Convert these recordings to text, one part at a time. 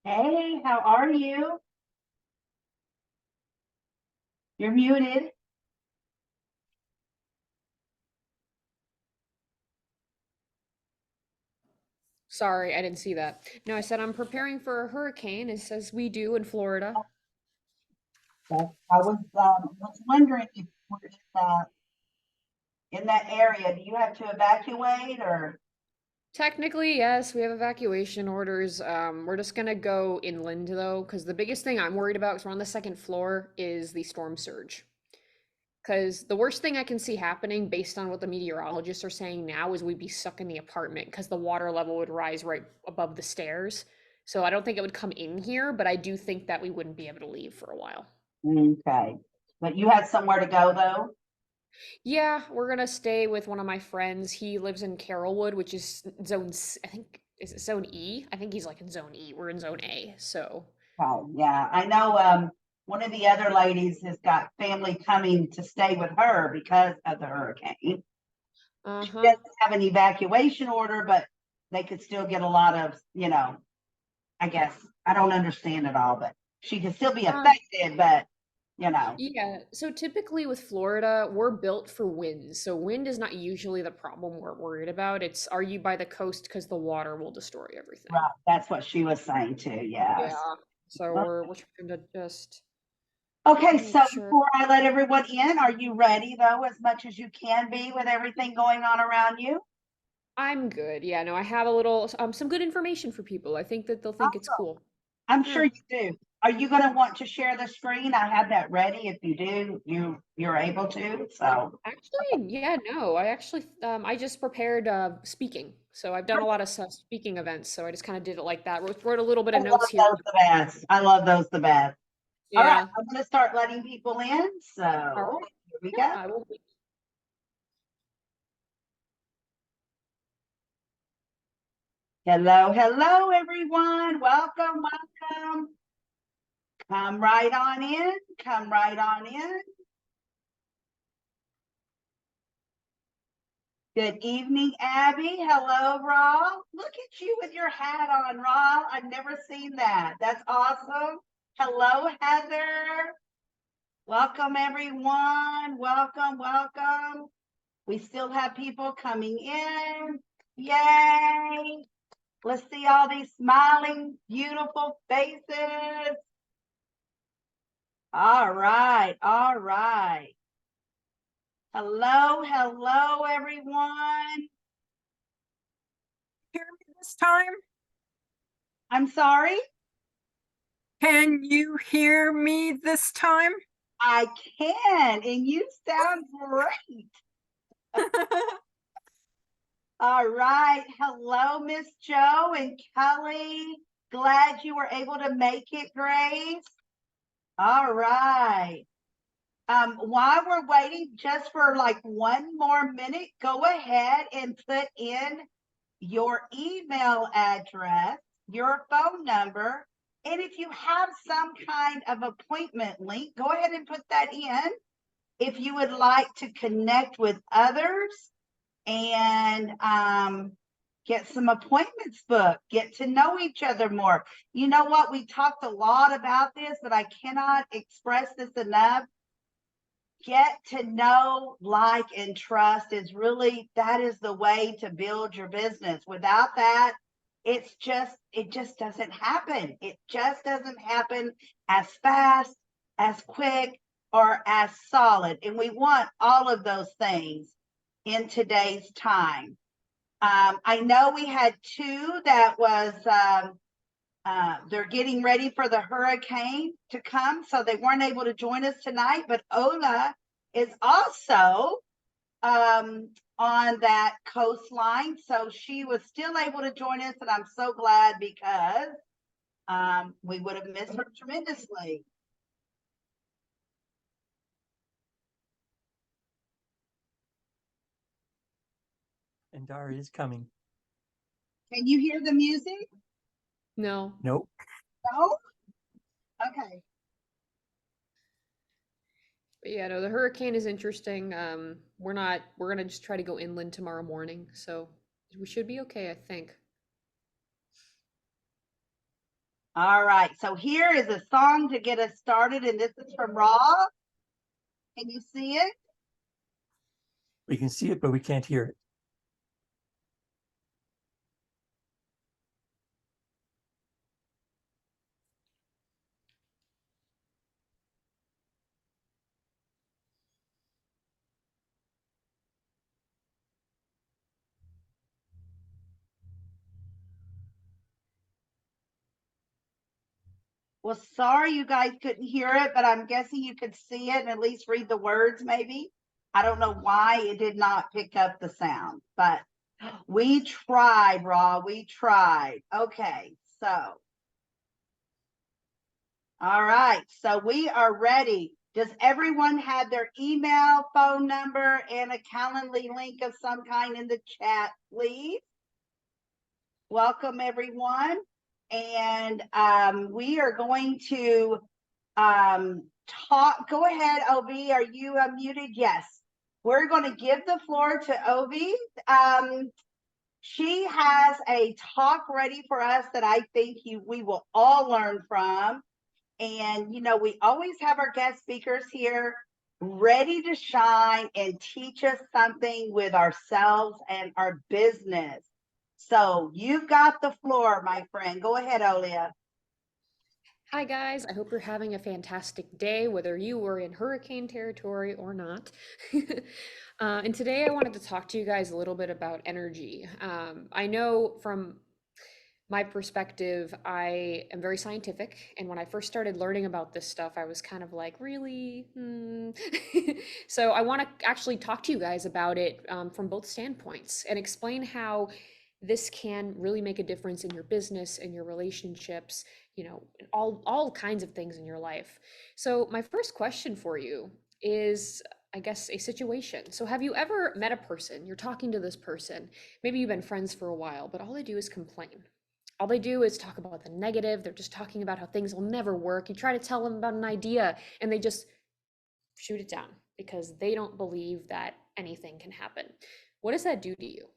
Hey, how are you? You're muted. Sorry, I didn't see that. No, I said I'm preparing for a hurricane, as we do in Florida. I was wondering if you were in that area. Do you have to evacuate or? Technically, yes, we have evacuation orders. We're just gonna go inland though, because the biggest thing I'm worried about, because we're on the second floor, is the storm surge. Because the worst thing I can see happening, based on what the meteorologists are saying now, is we'd be stuck in the apartment because the water level would rise right above the stairs. So I don't think it would come in here, but I do think that we wouldn't be able to leave for a while. Okay. But you have somewhere to go though? Yeah, we're gonna stay with one of my friends. He lives in Carrollwood, which is I think is it zone E? I think he's like in zone E. We're in zone A. So, Oh, yeah. I know one of the other ladies has got family coming to stay with her because of the hurricane. She uh-huh. doesn't have an evacuation order, but they could still get a lot of, I guess I don't understand it all, but she could still be Um, affected, but. yeah, so typically with Florida, we're built for wind. So wind is not usually the problem we're worried about. It's are you by the coast because the water will destroy everything. Right. That's what she was saying too. Yes. Yeah. So we're trying to just Okay, make so sure. before I let everyone in, are you ready though, as much as you can be with everything going on around you? I'm good. Yeah, no, I have a little some good information for people. I think that they'll think it's Awesome. cool. I'm Yeah. sure you do. Are you going to want to share the screen? I have that ready. If you do, you're able to. So Actually, yeah, no. I just prepared speaking. So I've done a lot of speaking events, so I just kind of did it like that. Wrote a little bit I of love notes here. those the best. I love those the best. All right, Yeah. I'm going to start letting people in. All So right. here we Yeah, go. I will. Hello, hello, everyone. Welcome, welcome. Come right on in. Come right on in. Good evening, Abby. Hello, Raw. Look at you with your hat on, Raw. I've never seen that. That's awesome. Hello, Heather. Welcome, everyone. Welcome, welcome. We still have people coming in. Yay. Let's see all these smiling, beautiful faces. All right, all right. Hello, hello, everyone. Hear me this time? I'm sorry. Can you hear me this time? I can, and you sound great. All right. Hello, Miss Joe and Kelly. Glad you were able to make it, Grace. All right. While we're waiting just for like one more minute, go ahead and put in your email address, your phone number, and if you have some kind of appointment link, go ahead and put that in. If you would like to connect with others and get some appointments booked, get to know each other more. You know what? We talked a lot about this, but I cannot express this enough. Get to know, like, and trust is really, that is the way to build your business. Without that, it just doesn't happen. It just doesn't happen as fast, as quick, or as solid. And we want all of those things in today's time. I know we had two that was they're getting ready for the hurricane to come, so they weren't able to join us tonight. But Ola is also on that coastline, so she was still able to join us, and I'm so glad because we would have missed her tremendously. And Dari is coming. Can you hear the music? No. Nope. No. Okay. But yeah, no, the hurricane is interesting. We're gonna just try to go inland tomorrow morning, so we should be okay, I think. All right, so here is a song to get us started, and this is from Raw. Can you see it? We can see it, but we can't hear it. Well, sorry you guys couldn't hear it, but I'm guessing you could see it and at least read the words maybe. I don't know why it did not pick up the sound, but we tried, Raw. We tried. Okay, so. All right, so we are ready. Does everyone have their email, phone number, and a Calendly link of some kind in the chat, please? Welcome, everyone. And we are going to talk. Go ahead, OV. Are you muted? Yes. We're going to give the floor to OV. She has a talk ready for us that I think we will all learn from. And, you know, we always have our guest speakers here ready to shine and teach us something with ourselves and our business. So you've got the floor, my friend. Go ahead, Olya. Hi guys, I hope you're having a fantastic day, whether you were in hurricane territory or not. And today I wanted to talk to you guys a little bit about energy. I know from my perspective, I am very scientific, and when I first started learning about this stuff, I was kind of like, really? So I want to actually talk to you guys about it from both standpoints and explain how this can really make a difference in your business and your relationships, you know, all kinds of things in your life. So my first question for you is, I guess, a situation. So have you ever met a person, you're talking to this person, maybe you've been friends for a while, but all they do is complain. All they do is talk about the negative. They're just talking about how things will never work. You try to tell them about an idea and they just shoot it down because they don't believe that anything can happen. What does that do to you?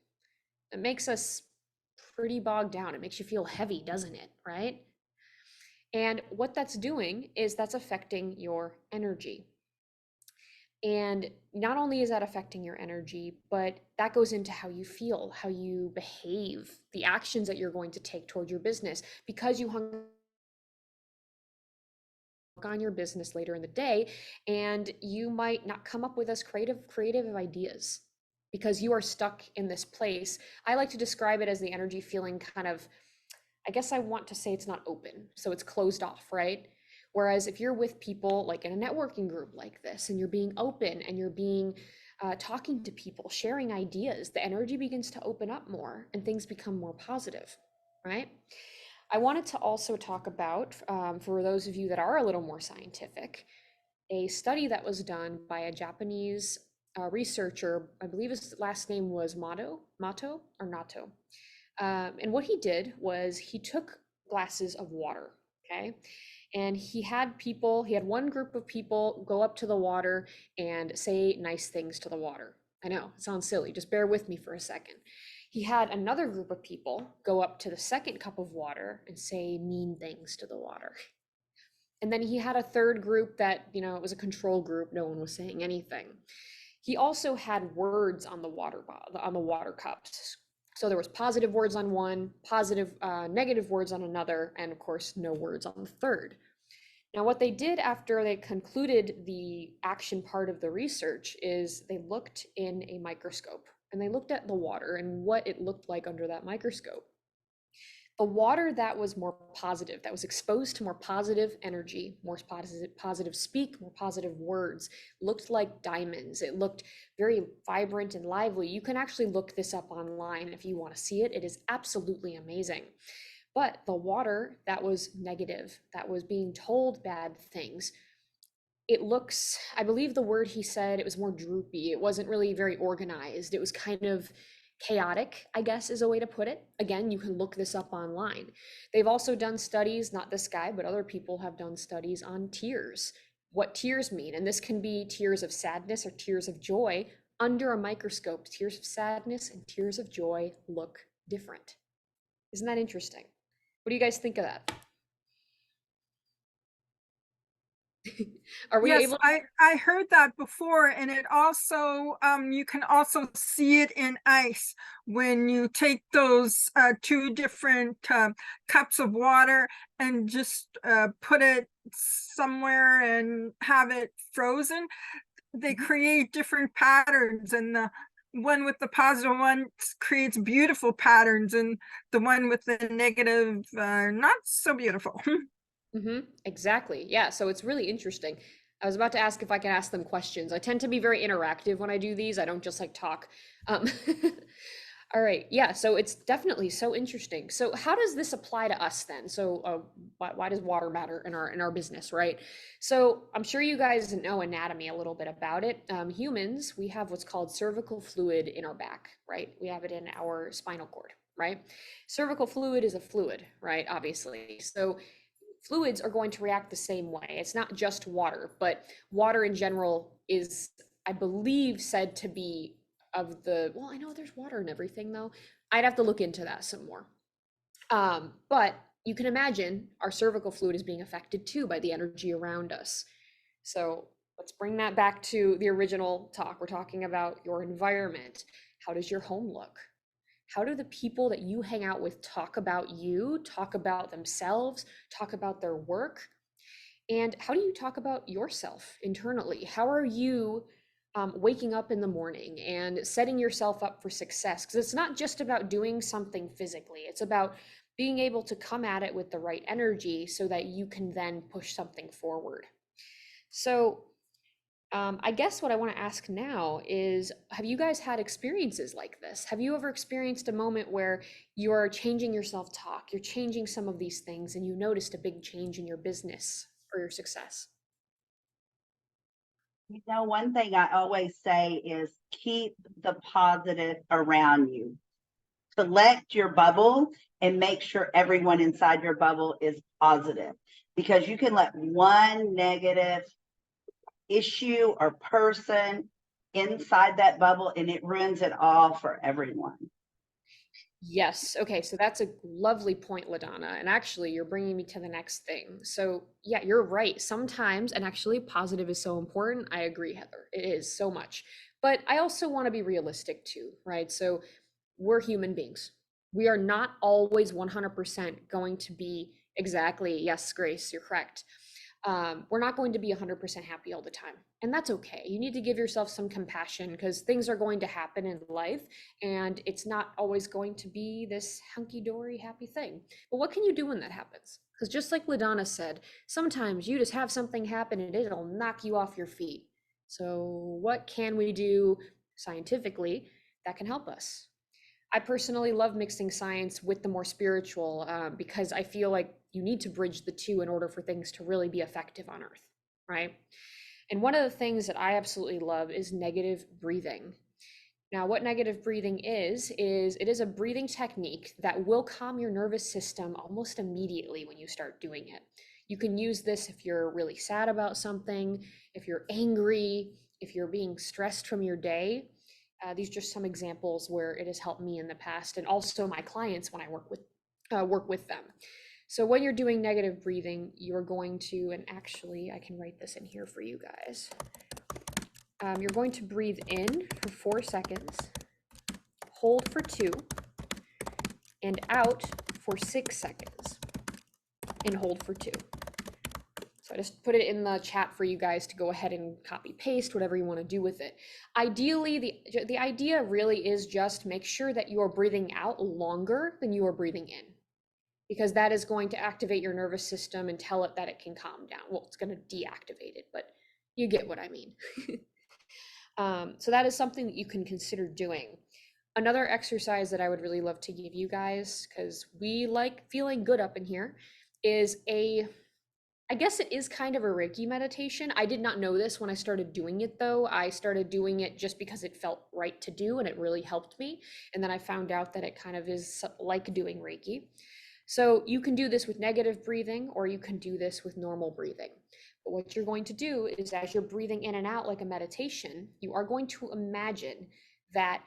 It makes us pretty bogged down. It makes you feel heavy, doesn't it? Right? And what that's doing is that's affecting your energy. And not only is that affecting your energy, but that goes into how you feel, how you behave, the actions that you're going to take toward your business because you hung on your business later in the day, and you might not come up with as creative ideas because you are stuck in this place. I like to describe it as the energy feeling kind of, I guess I want to say it's not open, so it's closed off, right? Whereas if you're with people like in a networking group like this and you're being open and you're being talking to people, sharing ideas, the energy begins to open up more and things become more positive, right? I wanted to also talk about, for those of you that are a little more scientific, a study that was done by a Japanese researcher. I believe his last name was Mato or Nato. And what he did was he took glasses of water, okay? And he had one group of people go up to the water and say nice things to the water. I know, it sounds silly, just bear with me for a second. He had another group of people go up to the second cup of water and say mean things to the water. And then he had a third group that, you know, it was a control group, no one was saying anything. He also had words on the water cups. So there was positive words on one, negative words on another, and of course, no words on the third. Now, what they did after they concluded the action part of the research is they looked in a microscope and they looked at the water and what it looked like under that microscope. The water that was more positive, that was exposed to more positive energy, more positive speak, more positive words, looked like diamonds. It looked very vibrant and lively. You can actually look this up online if you want to see it. It is absolutely amazing. But the water that was negative, that was being told bad things, it looks, I believe the word he said, it was more droopy. It wasn't really very organized. It was kind of chaotic, I guess is a way to put it. Again, you can look this up online. They've also done studies, not this guy, but other people have done studies on tears, what tears mean. And this can be tears of sadness or tears of joy. Under a microscope, tears of sadness and tears of joy look different. Isn't that interesting? What do you guys think of that? Are we Yes, able? I heard that before, and it also you can also see it in ice when you take those two different cups of water and just put it somewhere and have it frozen. They create different patterns, and the one with the positive one creates beautiful patterns, and the one with the negative not so beautiful. Exactly. Yeah. So it's really interesting. I was about to ask if I can ask them questions. I tend to be very interactive when I do these. I don't just like talk. Um, all right. Yeah. So it's definitely so interesting. So how does this apply to us then? So why does water matter in our business, right? So I'm sure you guys know anatomy a little bit about it. Humans, we have what's called cervical fluid in our back, right? We have it in our spinal cord, right? Cervical fluid is a fluid, right? Obviously. So fluids are going to react the same way. It's not just water, but water in general is, I believe, said to be of the, well, I know there's water in everything though. I'd have to look into that some more. But you can imagine our cervical fluid is being affected too by the energy around us. So let's bring that back to the original talk. We're talking about your environment. How does your home look? How do the people that you hang out with talk about you, talk about themselves, talk about their work? And how do you talk about yourself internally? How are you waking up in the morning and setting yourself up for success? Because it's not just about doing something physically, it's about being able to come at it with the right energy so that you can then push something forward. So, I guess what I want to ask now is, have you guys had experiences like this? Have you ever experienced a moment where you're changing your self-talk, you're changing some of these things, and you noticed a big change in your business or your success? You know, one thing I always say is keep the positive around you. Select your bubble and make sure everyone inside your bubble is positive, because you can let one negative issue or person inside that bubble and it ruins it all for everyone. Yes. Okay. So that's a lovely point, LaDonna. And actually, you're bringing me to the next thing. So, yeah, you're right. Sometimes, and actually, positive is so important. I agree, Heather. It is so much. But I also want to be realistic too, right? So, we're human beings. We are not always 100% going to be exactly, yes, Grace, you're correct. We're not going to be 100% happy all the time. And that's okay. You need to give yourself some compassion because things are going to happen in life and it's not always going to be this hunky dory happy thing. But what can you do when that happens? Because just like LaDonna said, sometimes you just have something happen and it'll knock you off your feet. So, what can we do scientifically that can help us? I personally love mixing science with the more spiritual because I feel like you need to bridge the two in order for things to really be effective on Earth, right? And one of the things that I absolutely love is negative breathing. Now, what negative breathing is it is a breathing technique that will calm your nervous system almost immediately when you start doing it. You can use this if you're really sad about something, if you're angry, if you're being stressed from your day. These are just some examples where it has helped me in the past, and also my clients when I work with them. So when you're doing negative breathing, you're going to, and actually I can write this in here for you guys. You're going to breathe in for 4 seconds, hold for 2, and out for 6 seconds, and hold for 2. So I just put it in the chat for you guys to go ahead and copy paste whatever you want to do with it. Ideally, the idea really is just make sure that you are breathing out longer than you are breathing in, because that is going to activate your nervous system and tell it that it can calm down. Well, it's going to deactivate it, but you get what I mean. So that is something that you can consider doing. Another exercise that I would really love to give you guys, because we like feeling good up in here, is I guess it is kind of a Reiki meditation. I did not know this when I started doing it though. I started doing it just because it felt right to do and it really helped me. And then I found out that it kind of is like doing Reiki. So you can do this with negative breathing or you can do this with normal breathing. But what you're going to do is as you're breathing in and out like a meditation, you are going to imagine that,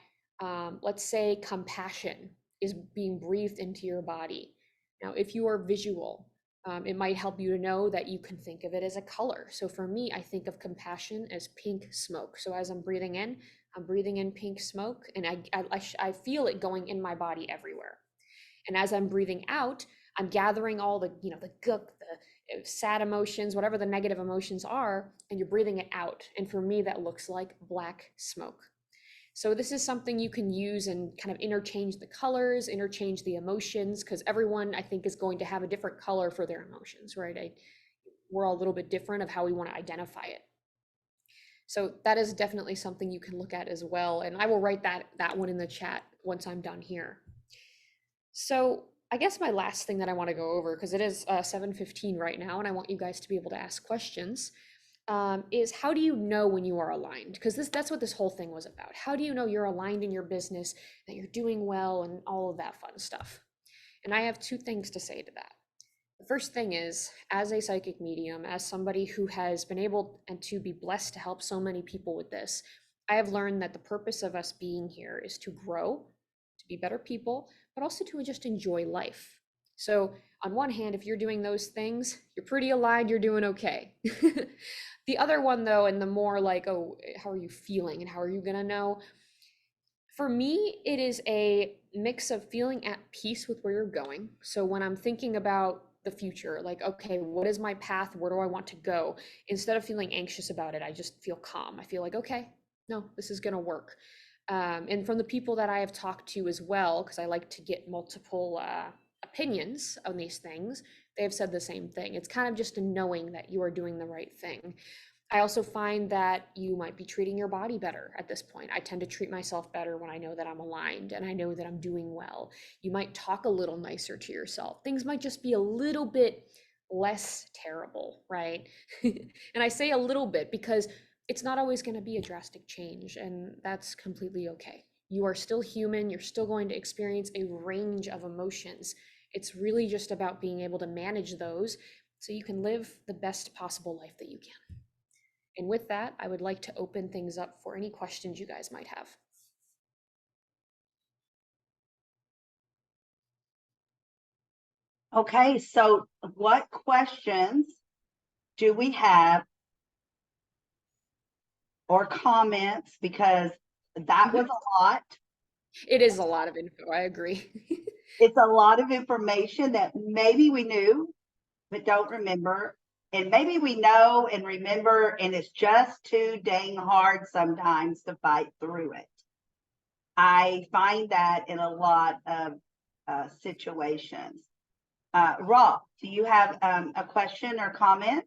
let's say compassion is being breathed into your body. Now, if you are visual, It might help you to know that you can think of it as a color. So for me, I think of compassion as pink smoke. So as I'm breathing in pink smoke, and I feel it going in my body everywhere. And as I'm breathing out, I'm gathering all the, you know, the gook, the sad emotions, whatever the negative emotions are, and you're breathing it out. And for me, that looks like black smoke. So this is something you can use and kind of interchange the colors, interchange the emotions, because everyone, I think, is going to have a different color for their emotions, right? We're all a little bit different of how we want to identify it. So that is definitely something you can look at as well. And I will write that one in the chat once I'm done here. So I guess my last thing that I want to go over, because it is 7:15 right now, and I want you guys to be able to ask questions, is how do you know when you are aligned? Because that's what this whole thing was about. How do you know you're aligned in your business, that you're doing well, and all of that fun stuff? And I have two things to say to that. The first thing is, as a psychic medium, as somebody who has been able and to be blessed to help so many people with this, I have learned that the purpose of us being here is to grow, to be better people, but also to just enjoy life. So on one hand, if you're doing those things, you're pretty aligned, you're doing okay. The other one though, and the more like, oh, how are you feeling and how are you gonna know? For me, it is a mix of feeling at peace with where you're going. So when I'm thinking about the future, like, okay, what is my path? Where do I want to go? Instead of feeling anxious about it, I just feel calm. I feel like, okay, no, this is gonna work. And from the people that I have talked to as well, because I like to get multiple opinions on these things, they have said the same thing. It's kind of just a knowing that you are doing the right thing. I also find that you might be treating your body better at this point. I tend to treat myself better when I know that I'm aligned and I know that I'm doing well. You might talk a little nicer to yourself. Things might just be a little bit less terrible, right? And I say a little bit because it's not always going to be a drastic change, and that's completely okay. You are still human. You're still going to experience a range of emotions. It's really just about being able to manage those so you can live the best possible life that you can. And with that, I would like to open things up for any questions you guys might have. Okay, so what questions do we have or comments? Because that was a lot. It is a lot of info, I agree. It's a lot of information that maybe we knew, but don't remember. And maybe we know and remember, and it's just too dang hard sometimes to fight through it. I find that in a lot of situations. Rob, do you have a question or comment?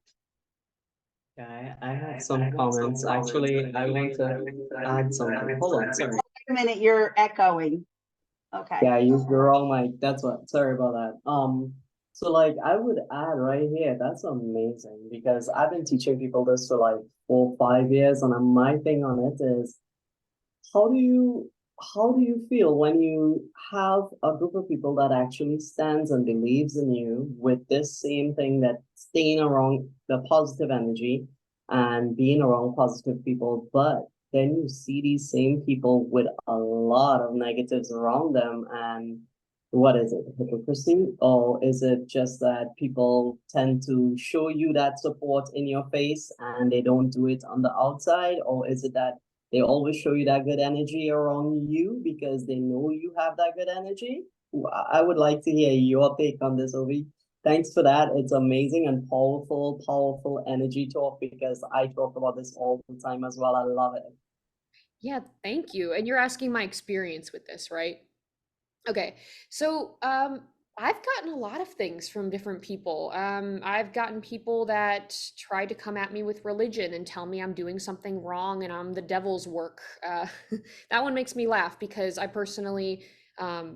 Yeah, I have some comments. Actually, I want to add something. Hold on, sorry. Wait a minute, you're echoing. Okay. Yeah, I used the wrong mic. That's what. Sorry about that. So like I would add right here, that's amazing because I've been teaching people this for like 4 or 5 years, and my thing on it is how do you how do you feel when you have a group of people that actually stands and believes in you with this same thing, that staying around the positive energy and being around positive people, but then you see these same people with a lot of negatives around them, and what is it, hypocrisy? Or is it just that people tend to show you that support in your face and they don't do it on the outside? Or is it that they always show you that good energy around you because they know you have that good energy? I would like to hear your take on this, Ovi. Thanks for that. It's amazing and powerful, powerful energy talk because I talk about this all the time as well. I love it. Yeah, thank you. And you're asking my experience with this, right? Okay, so I've gotten a lot of things from different people. I've gotten people that try to come at me with religion and tell me I'm doing something wrong and I'm the devil's work. That one makes me laugh because I personally, I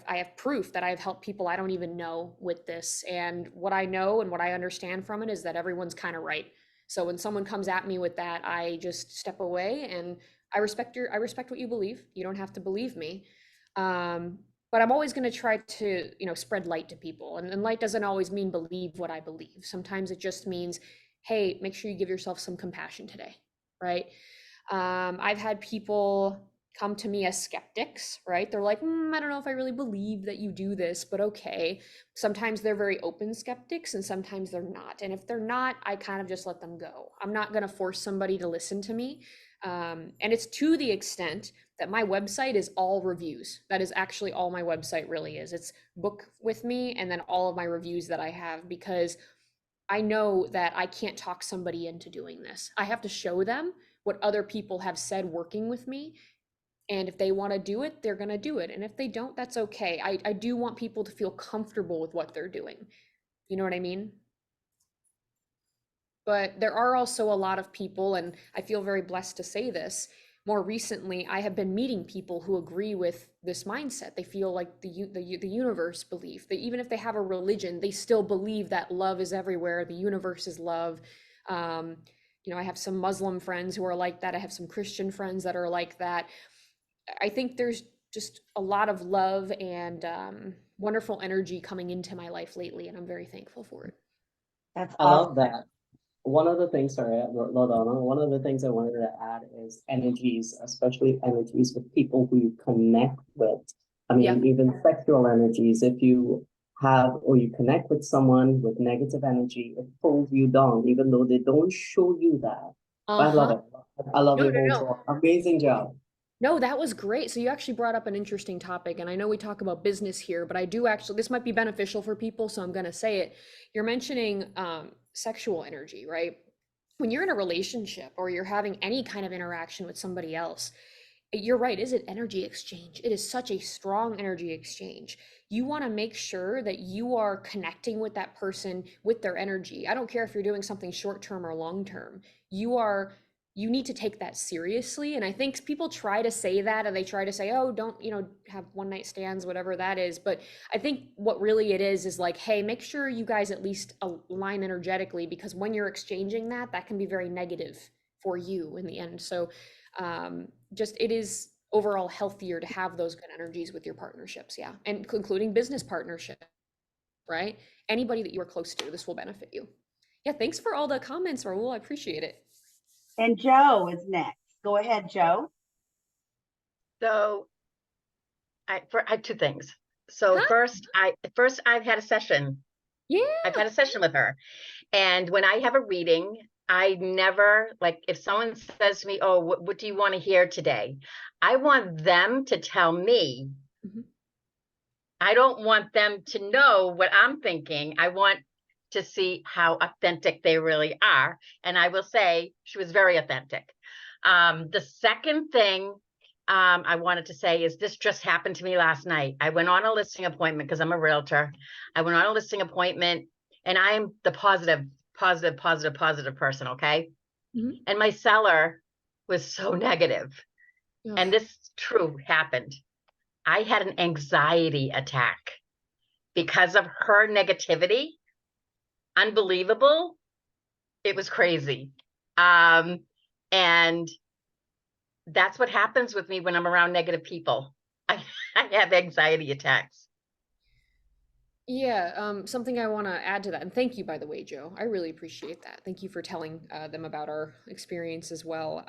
have proof that I've helped people I don't even know with this. And what I know and what I understand from it is that everyone's kind of right. So when someone comes at me with that, I just step away and I respect what you believe. You don't have to believe me. But I'm always going to try to, spread light to people. And light doesn't always mean believe what I believe. Sometimes it just means, hey, make sure you give yourself some compassion today, right? I've had people come to me as skeptics, right? They're like, I don't know if I really believe that you do this, but okay. Sometimes they're very open skeptics and sometimes they're not. And if they're not, I kind of just let them go. I'm not going to force somebody to listen to me. And it's to the extent that my website is all reviews. That is actually all my website really is. It's book with me and then all of my reviews that I have, because I know that I can't talk somebody into doing this. I have to show them what other people have said working with me. And if they want to do it, they're going to do it. And if they don't, that's okay. I do want people to feel comfortable with what they're doing. You know what I mean? But there are also a lot of people, and I feel very blessed to say this. More recently, I have been meeting people who agree with this mindset. They feel like the universe belief, that even if they have a religion, they still believe that love is everywhere. The universe is love. You know, I have some Muslim friends who are like that. I have some Christian friends that are like that. I think there's just a lot of love and wonderful energy coming into my life lately, and I'm very thankful for it. That's I awesome. love that. One of the things, sorry, LaDonna, one of the things I wanted to add is energies, especially energies with people who you connect with. I mean, even sexual energies. If you have or you connect with someone with negative energy, it pulls you down, even though they don't show you that. I love it. I love No, your no, whole no. talk. Amazing job. No, that was great. So you actually brought up an interesting topic, and I know we talk about business here, but I do actually, this might be beneficial for people, so I'm going to say it. You're mentioning sexual energy, right? When you're in a relationship or you're having any kind of interaction with somebody else, you're right, is it energy exchange? It is such a strong energy exchange. You want to make sure that you are connecting with that person with their energy. I don't care if you're doing something short term or long term. You need to take that seriously. And I think people try to say that, and they try to say, oh, don't, have one night stands, whatever that is. But I think what really it is like, hey, make sure you guys at least align energetically, because when you're exchanging that, that can be very negative for you in the end. So just it is overall healthier to have those good energies with your partnerships. Yeah. And including business partnership, right? Anybody that you are close to, this will benefit you. Yeah. Thanks for all the comments, Raul. I appreciate it. And Joe is next. Go ahead, Joe. So I have two things. So first I've had a session. Yeah. I've had a session with her. And when I have a reading, I never, like, if someone says to me, oh, what do you want to hear today? I want them to tell me. Mhm. I don't want them to know what I'm thinking. I want to see how authentic they really are. And I will say she was very authentic. The second thing I wanted to say is this just happened to me last night. I went on a listing appointment because I'm a realtor. I went on a listing appointment, and I'm the positive person, okay? Mhm. And my seller was so negative. Ugh. And this true happened. I had an anxiety attack because of her negativity. Unbelievable. It was crazy. And that's what happens with me when I'm around negative people. I have anxiety attacks. Yeah, something I want to add to that, and thank you, by the way, Joe. I really appreciate that. Thank you for telling them about our experience as well.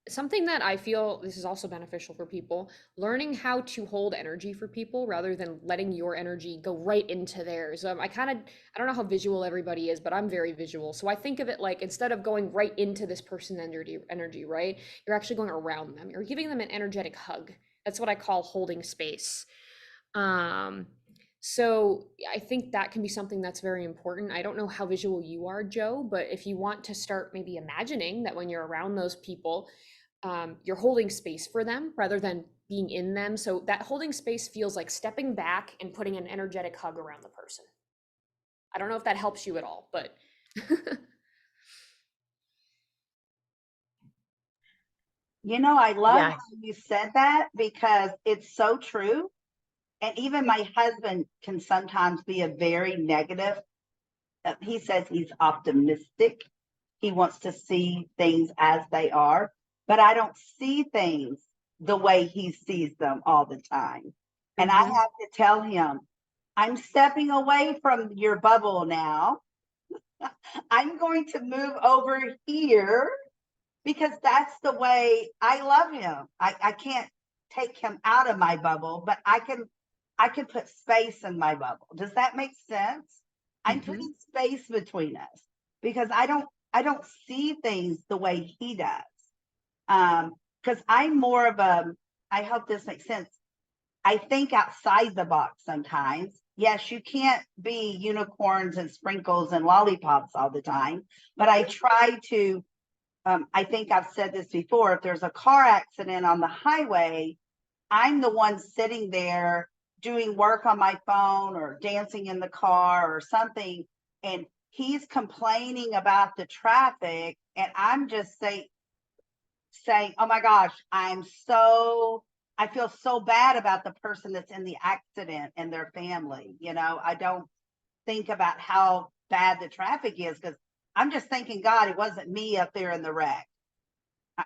Something that I feel this is also beneficial for people, learning how to hold energy for people rather than letting your energy go right into theirs. I don't know how visual everybody is, but I'm very visual. So I think of it like, instead of going right into this person's energy, right? You're actually going around them. You're giving them an energetic hug. That's what I call holding space. So I think that can be something that's very important. I don't know how visual you are, Joe, but if you want to start maybe imagining that when you're around those people, you're holding space for them rather than being in them. So that holding space feels like stepping back and putting an energetic hug around the person. I don't know if that helps you at all, but I love Yeah. how you said that, because it's so true. And even my husband can sometimes be a very negative. He says he's optimistic. He wants to see things as they are, but I don't see things the way he sees them all the time. And I have to tell him, I'm stepping away from your bubble now. I'm going to move over here because that's the way I love him. I can't take him out of my bubble, but I can put space in my bubble. Does that make sense? I'm putting space between us because I don't see things the way he does. Because I'm more of a, I hope this makes sense. I think outside the box sometimes. Yes, you can't be unicorns and sprinkles and lollipops all the time, but I try to, I think I've said this before, if there's a car accident on the highway, I'm the one sitting there doing work on my phone or dancing in the car or something, and he's complaining about the traffic, and I'm just saying, oh my gosh, I feel so bad about the person that's in the accident and their family. I don't think about how bad the traffic is because I'm just thinking, God, it wasn't me up there in the wreck.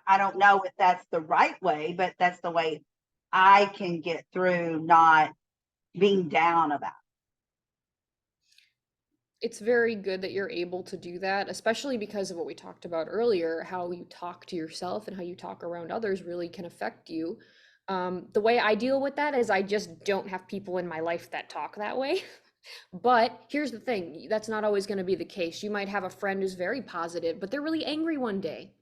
I don't know if that's the right way, but that's the way I can get through not being down about it. It's very good that you're able to do that, especially because of what we talked about earlier, how you talk to yourself and how you talk around others really can affect you. The way I deal with that is I just don't have people in my life that talk that way. But here's the thing, that's not always going to be the case. You might have a friend who's very positive, but they're really angry one day.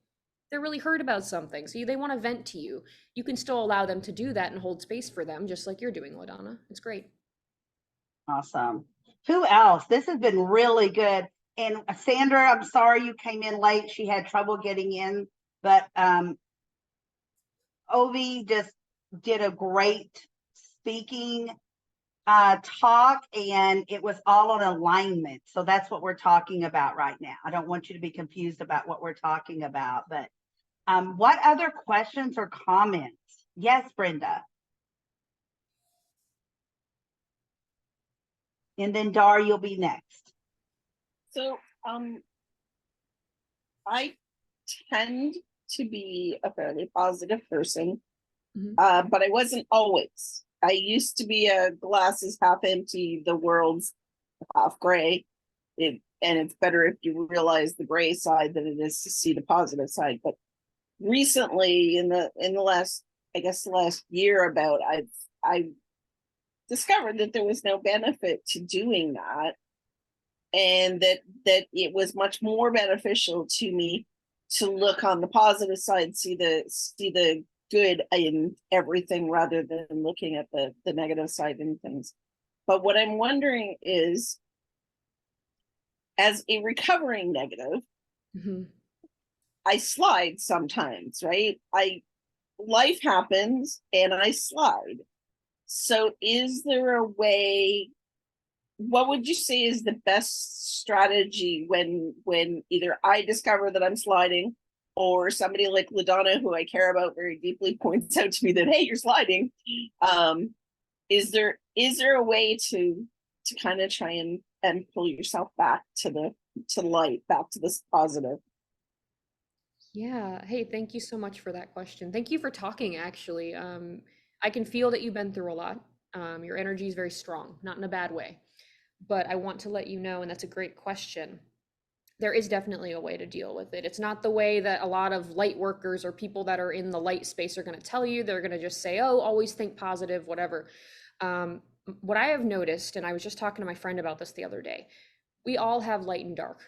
They're really hurt about something. So they want to vent to you. You can still allow them to do that and hold space for them, just like you're doing, LaDonna. It's great. Awesome. Who else? This has been really good. And Sandra, I'm sorry you came in late. She had trouble getting in, but Ovi just did a great speaking talk, and it was all on alignment. So that's what we're talking about right now. I don't want you to be confused about what we're talking about, but what other questions or comments? Yes, Brenda. And then Dar, you'll be next. So I tend to be a fairly positive person, but I wasn't always. I used to be a glasses half empty, the world's half gray. And it's better if you realize the gray side than it is to see the positive side. But recently, in the last, I guess the last year about, I've discovered that there was no benefit to doing that, and that it was much more beneficial to me to look on the positive side, see the good in everything rather than looking at the negative side in things. But what I'm wondering is, as a recovering negative, I slide sometimes, right? Life happens and I slide. So is there a way, what would you say is the best strategy when either I discover that I'm sliding, or somebody like LaDonna, who I care about very deeply, points out to me that, hey, you're sliding? Is there a way to kind of try and pull yourself back to light, back to this positive? Yeah. Hey, thank you so much for that question. Thank you for talking, actually. I can feel that you've been through a lot. Your energy is very strong, not in a bad way. But I want to let you know, and that's a great question, there is definitely a way to deal with it. It's not the way that a lot of light workers or people that are in the light space are going to tell you. They're going to just say, oh, always think positive, whatever. What I have noticed, and I was just talking to my friend about this the other day, we all have light and dark.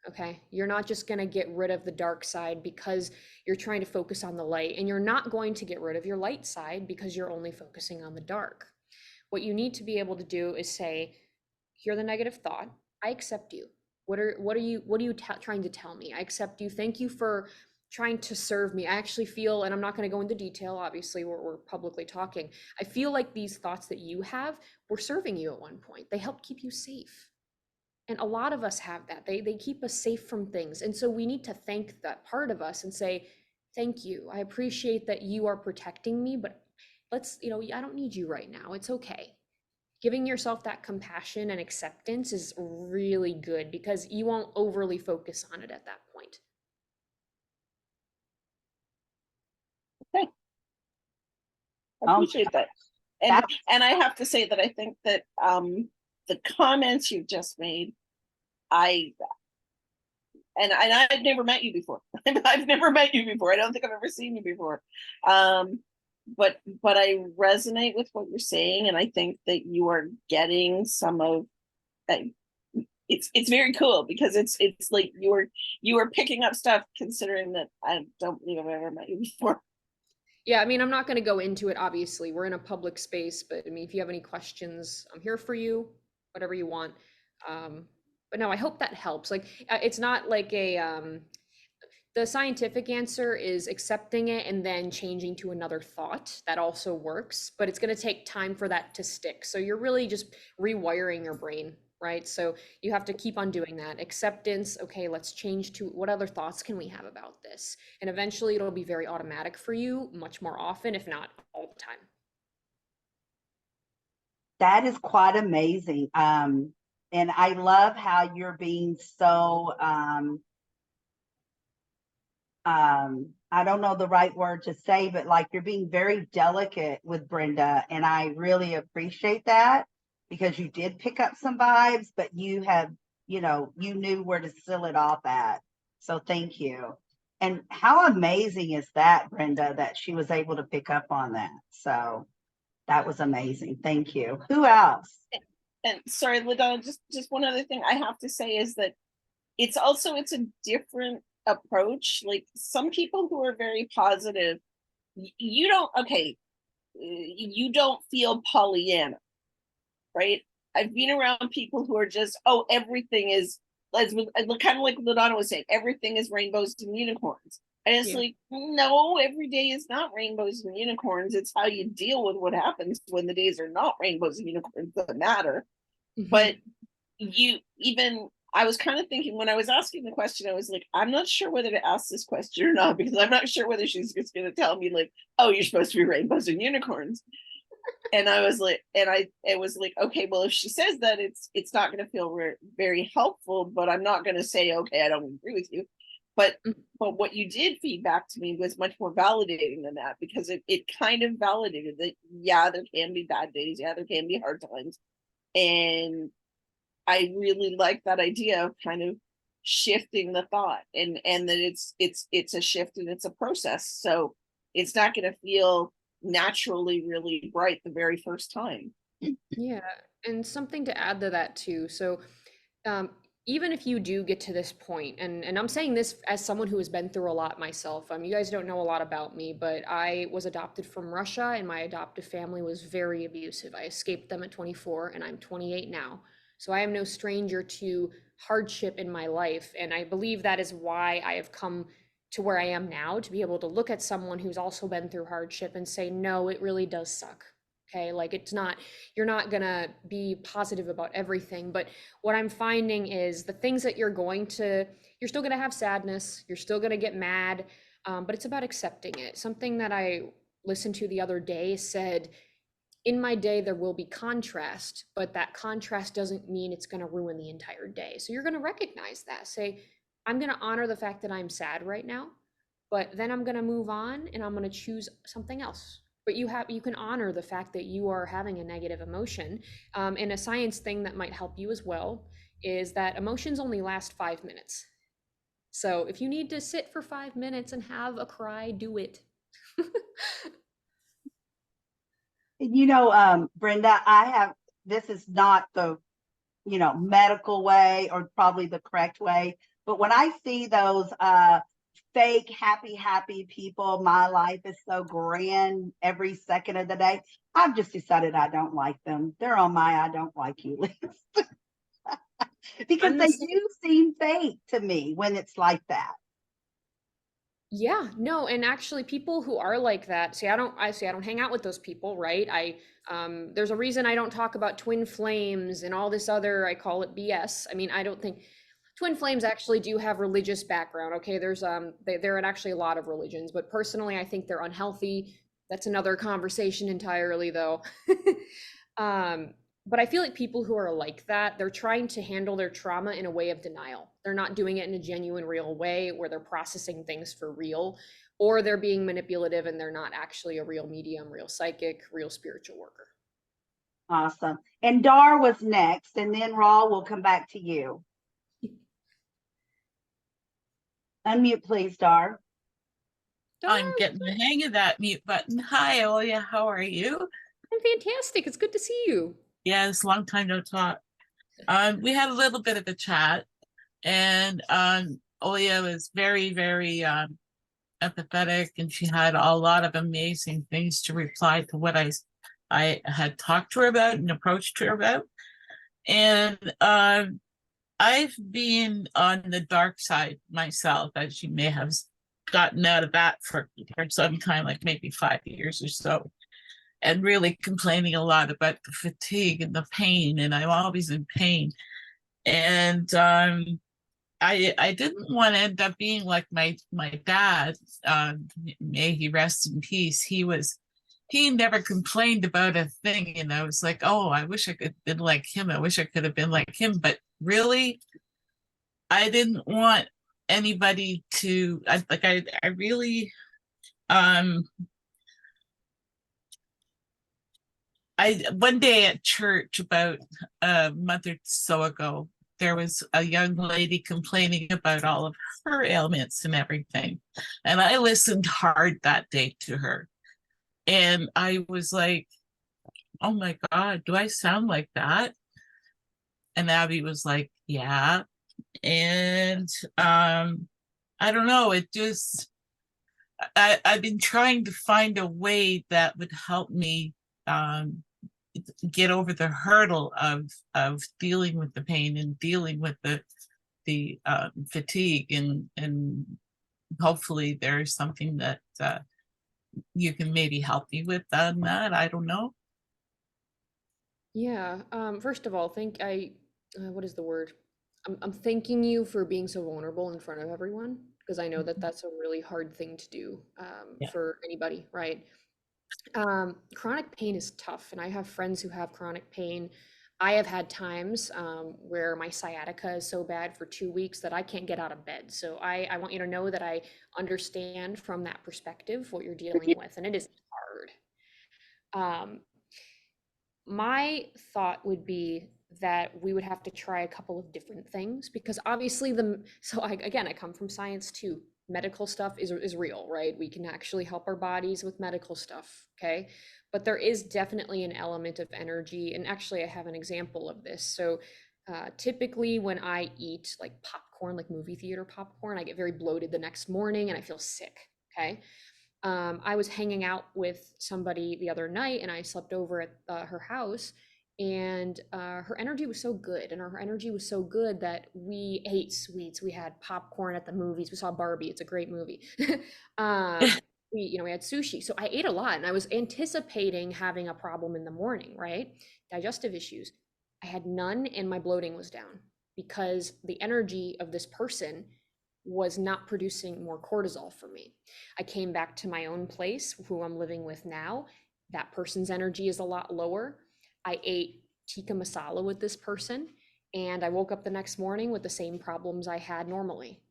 Okay, you're not just going to get rid of the dark side because you're trying to focus on the light, and you're not going to get rid of your light side because you're only focusing on the dark. What you need to be able to do is say, hear the negative thought, I accept you. What are you trying to tell me? I accept you. Thank you for trying to serve me. I actually feel, and I'm not going to go into detail, obviously we're publicly talking, I feel like these thoughts that you have were serving you at one point. They help keep you safe. And a lot of us have that. They keep us safe from things. And so we need to thank that part of us and say, thank you. I appreciate that you are protecting me, but I don't need you right now. It's okay. Giving yourself that compassion and acceptance is really good because you won't overly focus on it at that point. Okay. I appreciate that. And I have to say that I think that the comments you've just made, I and I've never met you before. I've never met you before. I don't think I've ever seen you before. But I resonate with what you're saying, and I think that you are getting some of. It's very cool because it's like you are picking up stuff, considering that I don't believe I've ever met you before. Yeah, I mean, I'm not going to go into it, obviously. We're in a public space, but I mean, if you have any questions, I'm here for you, whatever you want. But no, I hope that helps. Like, it's not like the scientific answer is accepting it and then changing to another thought. That also works, but it's going to take time for that to stick. So you're really just rewiring your brain, right? So you have to keep on doing that. Acceptance, okay, let's change to what other thoughts can we have about this? And eventually it'll be very automatic for you much more often, if not all the time. That is quite amazing. And I love how you're being so, I don't know the right word to say, but like you're being very delicate with Brenda. And I really appreciate that because you did pick up some vibes, but you have, you knew where to seal it off at. So thank you. And how amazing is that, Brenda, that she was able to pick up on that. So that was amazing. Thank you. Who else? And sorry, LaDonna, just one other thing I have to say is that it's a different approach. Like some people who are very positive, you don't feel Pollyanna, right? I've been around people who are just, oh, everything is, kind of like LaDonna was saying, everything is rainbows and unicorns. And it's like, no, every day is not rainbows and unicorns. It's how you deal with what happens when the days are not rainbows and unicorns that matter. But I was kind of thinking when I was asking the question, I was like, I'm not sure whether to ask this question or not, because I'm not sure whether she's just going to tell me like, oh, you're supposed to be rainbows and unicorns. And I was like, it was like, okay, well, if she says that, it's not going to feel very helpful, but I'm not going to say, okay, I don't agree with you. But what you did feed back to me was much more validating than that, because it kind of validated that, yeah, there can be bad days. Yeah, there can be hard times. And I really like that idea of kind of shifting the thought and that it's a shift and it's a process. So it's not going to feel naturally really bright the very first time. Yeah, and something to add to that too. So even if you do get to this point, and I'm saying this as someone who has been through a lot myself, you guys don't know a lot about me, but I was adopted from Russia and my adoptive family was very abusive. I escaped them at 24 and I'm 28 now. So I am no stranger to hardship in my life. And I believe that is why I have come to where I am now, to be able to look at someone who's also been through hardship and say, no, it really does suck. Okay, like you're not gonna be positive about everything, but what I'm finding is the things that you're still gonna have sadness, you're still gonna get mad, but it's about accepting it. Something that I listened to the other day said, in my day, there will be contrast, but that contrast doesn't mean it's gonna ruin the entire day. So you're gonna recognize that, say, I'm gonna honor the fact that I'm sad right now, but then I'm gonna move on and I'm gonna choose something else. But you can honor the fact that you are having a negative emotion. And a science thing that might help you as well is that emotions only last 5 minutes. So if you need to sit for 5 minutes and have a cry, do it. Brenda, this is not the, medical way or probably the correct way, but when I see those, fake happy people, my life is so grand every second of the day, I've just decided I don't like them. They're on my I don't like you list. Because they do seem fake to me when it's like that. Yeah, no, and actually people who are like that, I don't hang out with those people, right? There's a reason I don't talk about twin flames and all this other, I call it BS. I don't think twin flames actually do have religious background. Okay, there are actually a lot of religions, but personally I think they're unhealthy. That's another conversation entirely though. But I feel like people who are like that, they're trying to handle their trauma in a way of denial. They're not doing it in a genuine, real way where they're processing things for real, or they're being manipulative and they're not actually a real medium, real psychic, real spiritual worker. Awesome. And Dar was next, and then Raw will come back to you. Unmute, please, Dar. I'm getting the hang of that mute button. Hi, Olya. How are you? I'm fantastic. It's good to see you. Yes, long time no talk. We had a little bit of a chat, and Olya was very, very empathetic, and she had a lot of amazing things to reply to what I had talked to her about and approached her about. And I've been on the dark side myself, as you may have gotten out of that for some time, like maybe 5 years or so, and really complaining a lot about the fatigue and the pain, and I'm always in pain. And I didn't want to end up being like my dad, may he rest in peace. He never complained about a thing, and I was like, oh, I wish I could have been like him. I wish I could have been like him. But really, I didn't want anybody to, I really, one day at church about a month or so ago, there was a young lady complaining about all of her ailments and everything. And I listened hard that day to her. And I was like, oh my God, do I sound like that? And Abby was like, yeah. And I don't know, it just, I've been trying to find a way that would help me get over the hurdle of dealing with the pain and dealing with the fatigue, and hopefully there's something that you can maybe help me with on that. I don't know. Yeah. First of all, what is the word? I'm thanking you for being so vulnerable in front of everyone, because I know that that's a really hard thing to do Yeah. for anybody, right? Chronic pain is tough, and I have friends who have chronic pain. I have had times where my sciatica is so bad for 2 weeks that I can't get out of bed. So I want you to know that I understand from that perspective what you're dealing with, and it is hard. My thought would be that we would have to try a couple of different things, because obviously I come from science too. Medical stuff is real, right? We can actually help our bodies with medical stuff, okay? But there is definitely an element of energy, and actually I have an example of this. So typically when I eat like popcorn, like movie theater popcorn, I get very bloated the next morning and I feel sick, okay? I was hanging out with somebody the other night, and I slept over at her house, and her energy was so good, and her energy was so good that we ate sweets. We had popcorn at the movies. We saw Barbie. It's a great movie. We had sushi. So I ate a lot, and I was anticipating having a problem in the morning, right? Digestive issues. I had none, and my bloating was down because the energy of this person was not producing more cortisol for me. I came back to my own place, who I'm living with now. That person's energy is a lot lower. I ate tikka masala with this person, and I woke up the next morning with the same problems I had normally.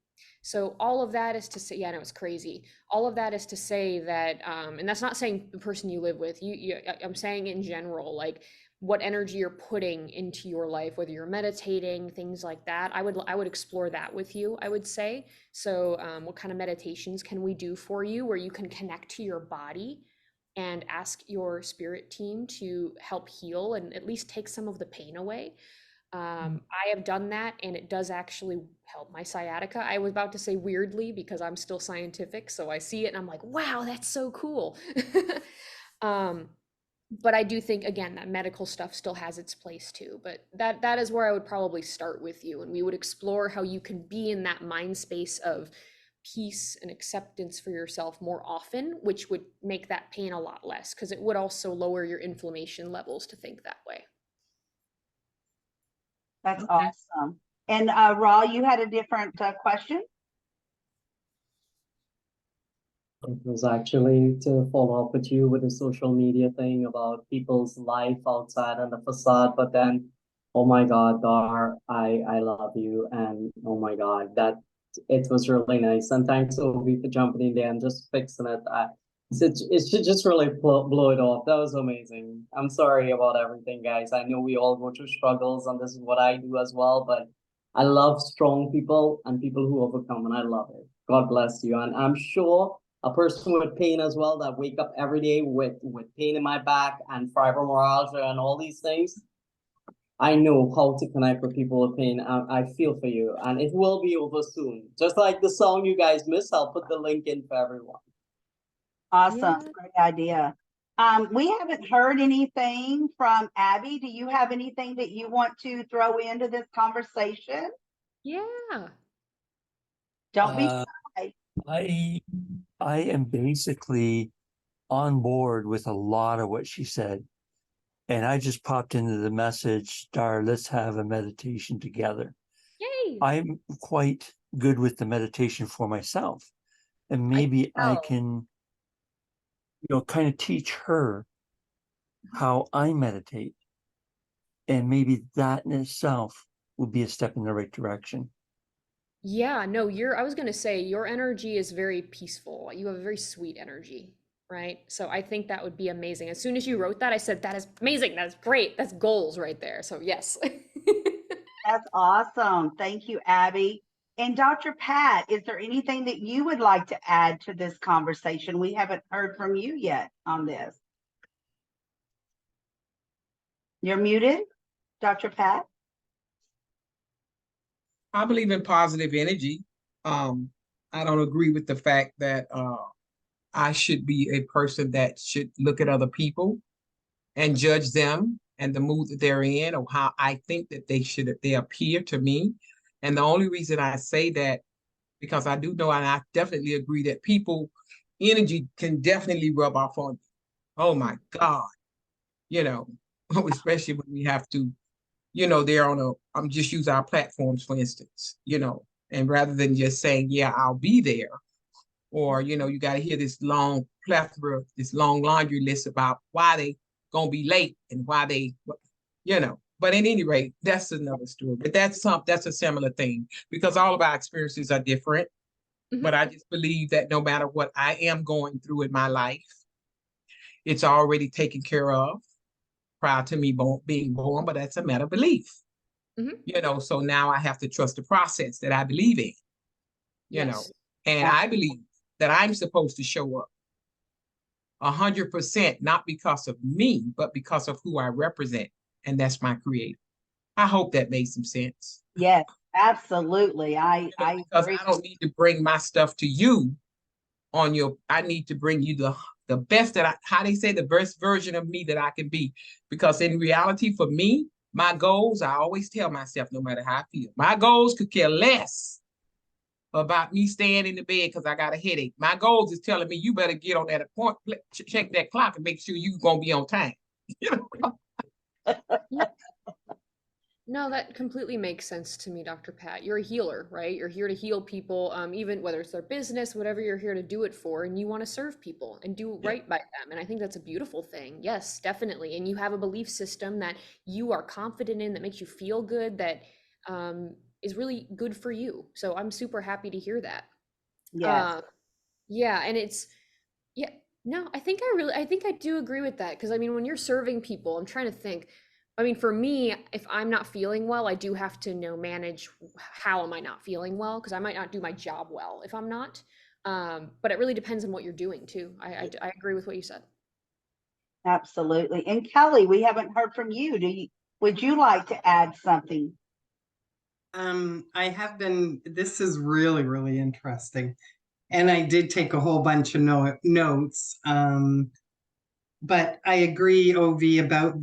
So all of that is to say, yeah, no, it's crazy. All of that is to say that, and that's not saying the person you live with. I'm saying in general, like what energy you're putting into your life, whether you're meditating, things like that. I would explore that with you, I would say. So what kind of meditations can we do for you where you can connect to your body and ask your spirit team to help heal and at least take some of the pain away? I have done that, and it does actually help my sciatica. I was about to say weirdly, because I'm still scientific, so I see it and I'm like, wow, that's so cool. But I do think, again, that medical stuff still has its place too. But that is where I would probably start with you, and we would explore how you can be in that mind space of peace and acceptance for yourself more often, which would make that pain a lot less, because it would also lower your inflammation levels to think that way. That's awesome. And Ra, you had a different question? It was actually to follow up with you with the social media thing about people's life outside and the facade, but then, oh my God, Dar, I love you, and oh my God, that it was really nice, and thanks Ovi for jumping in there and just fixing it. It should just really blow it off. That was amazing. I'm sorry about everything, guys. I know we all go through struggles, and this is what I do as well, but I love strong people and people who overcome, and I love it. God bless you. And I'm sure a person with pain as well that wake up every day with pain in my back and fibromyalgia and all these things. I know how to connect with people with pain. I feel for you, and it will be over soon. Just like the song you guys missed, I'll put the link in for everyone. Awesome. Yeah. Great idea. We haven't heard anything from Abby. Do you have anything that you want to throw into this conversation? Yeah. Don't be Uh, shy. I am basically on board with a lot of what she said. And I just popped into the message, Star, let's have a meditation together. Yay. I'm quite good with the meditation for myself. And maybe I know. can, kind of teach her how I meditate. And maybe that in itself will be a step in the right direction. Yeah, no, I was gonna say your energy is very peaceful. You have a very sweet energy, right? So I think that would be amazing. As soon as you wrote that, I said, that is amazing. That's great. That's goals right there. So yes. That's awesome. Thank you, Abby. And Dr. Pat, is there anything that you would like to add to this conversation? We haven't heard from you yet on this. You're muted, Dr. Pat. I believe in positive energy. I don't agree with the fact that I should be a person that should look at other people and judge them and the mood that they're in, or how I think that they appear to me. And the only reason I say that, because I do know, and I definitely agree that people energy can definitely rub off on you. Oh my God, especially when we have to, they're I'm just use our platforms, for instance, and rather than just saying, yeah, I'll be there, or, you got to hear this long plethora, this long laundry list about why they gonna be late and why they, but at any rate, that's another story. But that's a similar thing, because all of our experiences are different. But I just believe that no matter what I am going through in my life, it's already taken care of prior to me being born, but that's a matter of belief. So now I have to trust the process that I believe in, and I believe that I'm supposed to show up 100%, not because of me, but because of who I represent. And that's my creator. I hope that made some sense. Yes, absolutely. I because agree. I don't need to bring my stuff to you I need to bring you the best how they say, the best version of me that I can be. Because in reality, for me, my goals, I always tell myself, no matter how I feel, my goals could care less about me staying in the bed because I got a headache. My goals is telling me, you better get on that appointment, check that clock and make sure you're going to be on time. No, that completely makes sense to me, Dr. Pat. You're a healer, right? You're here to heal people, even whether it's their business, whatever you're here to do it for, and you want to serve people and do right by them. And I think that's a beautiful thing. Yes, definitely. And you have a belief system that you are confident in, that makes you feel good, that is really good for you. So I'm super happy to hear that. Yes. Yeah, and I think I do agree with that. Because I mean, when you're serving people, I'm trying to think. I mean, for me, if I'm not feeling well, I do have to manage how am I not feeling well, because I might not do my job well if I'm not. But it really depends on what you're doing too. I agree with what you said. Absolutely. And Kelly, we haven't heard from you. Would you like to add something? This is really, really interesting. And I did take a whole bunch of notes. But I agree, OV, about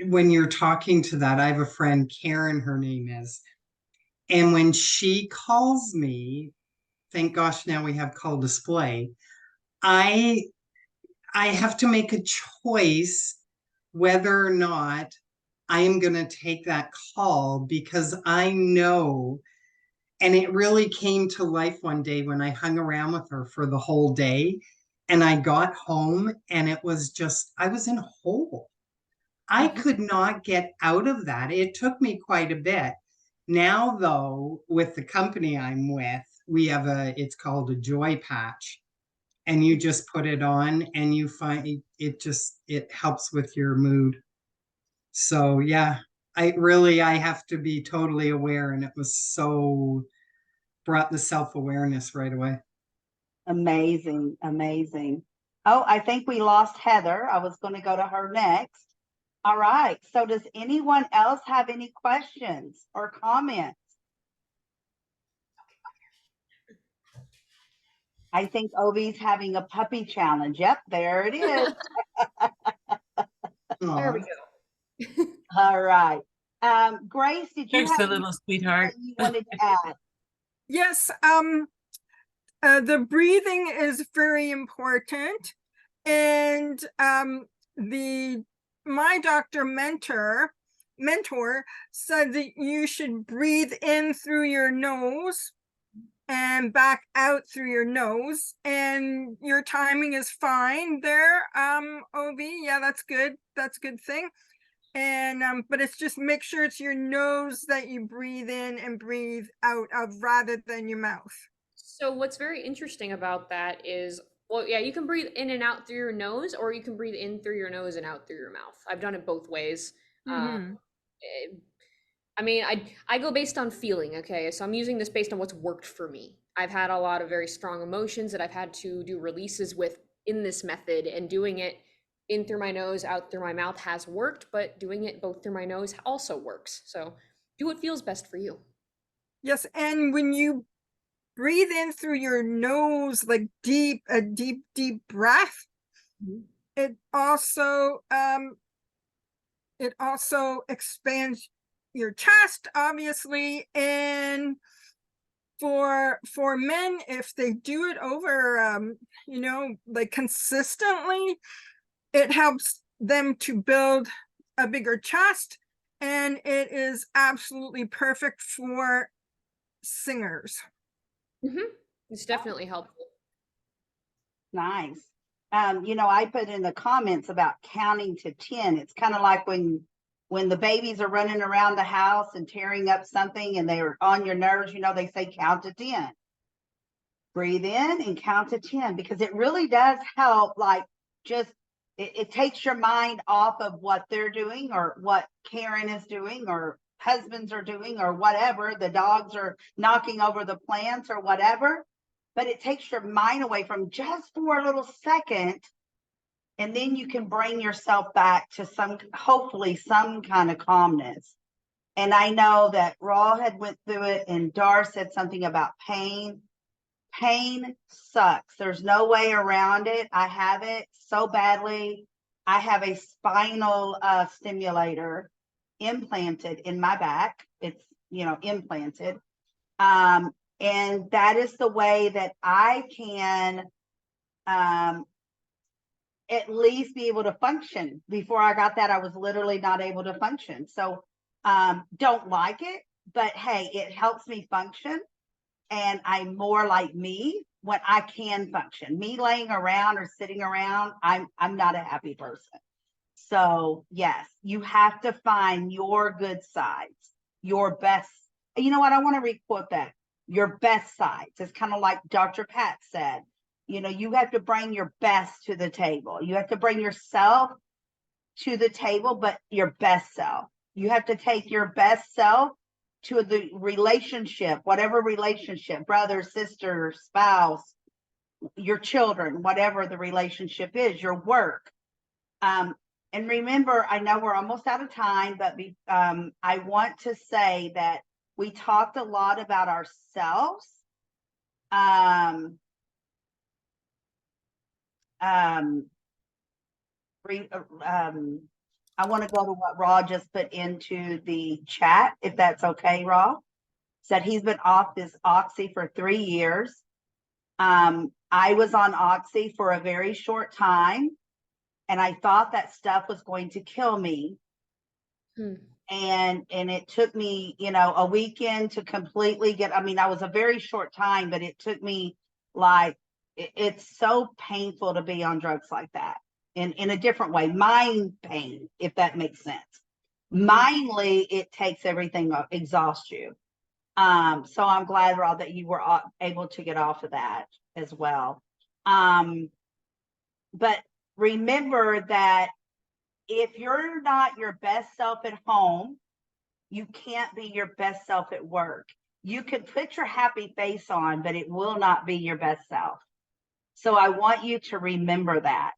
when you're talking to that, I have a friend, Karen, her name is. And when she calls me, thank gosh, now we have call display. I have to make a choice whether or not I am going to take that call, because I know, and it really came to life one day when I hung around with her for the whole day, and I got home and it was just, I was in a hole. I could not get out of that. It took me quite a bit. Now, though, with the company I'm with, we have it's called a joy patch, and you just put it on and you find it helps with your mood. So yeah, I have to be totally aware. And it was so brought the self-awareness right away. Amazing, amazing. Oh, I think we lost Heather. I was going to go to her next. All right. So does anyone else have any questions or comments? I think Ovi's having a puppy challenge. Yep, there it is. There we Aw. go. All right. Grace, did you There's have the anything little sweetheart. that you wanted to add? Yes, the breathing is very important. And my doctor mentor said that you should breathe in through your nose and back out through your nose, and your timing is fine there. Ovi, yeah, that's good. That's a good thing. And but it's just make sure it's your nose that you breathe in and breathe out of rather than your mouth. So what's very interesting about that is, well, yeah, you can breathe in and out through your nose, or you can breathe in through your nose and out through your mouth. I've done it both ways. Mhm. I mean, I go based on feeling, okay? So I'm using this based on what's worked for me. I've had a lot of very strong emotions that I've had to do releases with in this method, and doing it in through my nose, out through my mouth has worked, but doing it both through my nose also works. So do what feels best for you. Yes, and when you breathe in through your nose, like a deep breath, Mhm. it also expands your chest, obviously. And for men, if they do it over like consistently, it helps them to build a bigger chest, and it is absolutely perfect for singers. It's definitely helpful. Nice. I put in the comments about counting to 10. It's kind of like when the babies are running around the house and tearing up something and they're on your nerves, they say count to 10. Breathe in and count to 10, because it really does help. Like, just it takes your mind off of what they're doing, or what Karen is doing, or husbands are doing, or whatever. The dogs are knocking over the plants or whatever. But it takes your mind away from just for a little second. And then you can bring yourself back to hopefully some kind of calmness. And I know that Raw had went through it, and Dar said something about pain. Pain sucks. There's no way around it. I have it so badly. I have a spinal stimulator implanted in my back. It's, implanted. And that is the way that I can at least be able to function. Before I got that, I was literally not able to function. So don't like it, but hey, it helps me function. And I'm more like me when I can function. Me laying around or sitting around, I'm not a happy person. So yes, you have to find your good sides, your best. You know what? I want to re-quote that. Your best sides. It's kind of like Dr. Pat said. You have to bring your best to the table. You have to bring yourself to the table, but your best self. You have to take your best self to the relationship, whatever relationship, brother, sister, spouse, your children, whatever the relationship is, your work. And remember, I know we're almost out of time, but I want to say that we talked a lot about ourselves. I want to go to what Raw just put into the chat, if that's okay, Raw. Said he's been off this Oxy for 3 years. I was on Oxy for a very short time, and I thought that stuff was going to kill me. And it took me, a weekend to completely I was a very short time, but it took me it's so painful to be on drugs like that in a different way. Mind pain, if that makes sense. Mindly, it takes everything, exhausts you. So I'm glad, Rob, that you were able to get off of that as well. But remember that if you're not your best self at home, you can't be your best self at work. you can put your happy face on, but it will not be your best self. So I want you to remember that.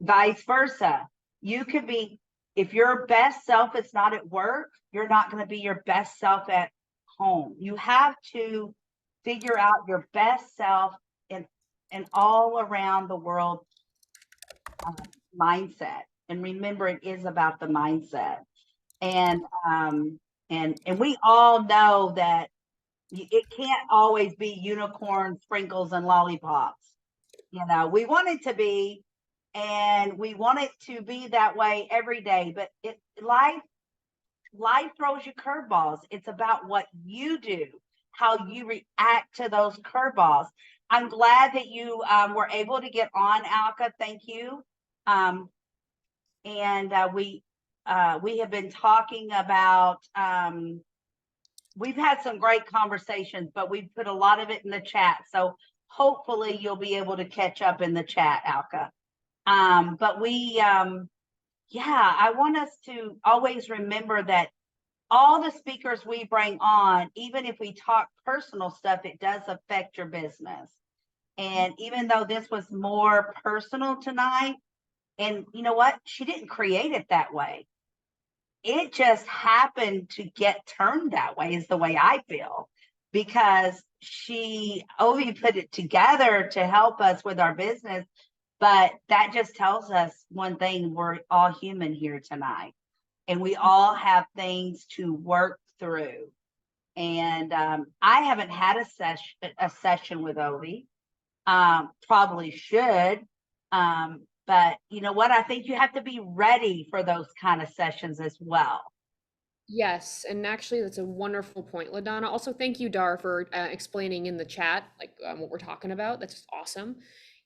Vice versa. You could be, if your best self is not at work, you're not going to be your best self at home. You have to figure out your best self in all around the world mindset. And remember, it is about the mindset. And we all know that it can't always be unicorn sprinkles and lollipops. You know, we want it to be, and we want it to be that way every day. But life throws you curveballs. It's about what you do, how you react to those curveballs. I'm glad that you were able to get on, Alka. Thank you. We have been talking about, we've had some great conversations, but we've put a lot of it in the chat. So hopefully you'll be able to catch up in the chat, Alka. But I want us to always remember that all the speakers we bring on, even if we talk personal stuff, it does affect your business. And even though this was more personal tonight, and you know what? She didn't create it that way. It just happened to get turned that way, is the way I feel, because Ovi put it together to help us with our business. But that just tells us one thing: we're all human here tonight, and we all have things to work through. And I haven't had a session with Ovi. Probably should. But you know what? I think you have to be ready for those kind of sessions as well. Yes, and actually that's a wonderful point, LaDonna. Also, thank you, Dar, for explaining in the chat what we're talking about. That's just awesome.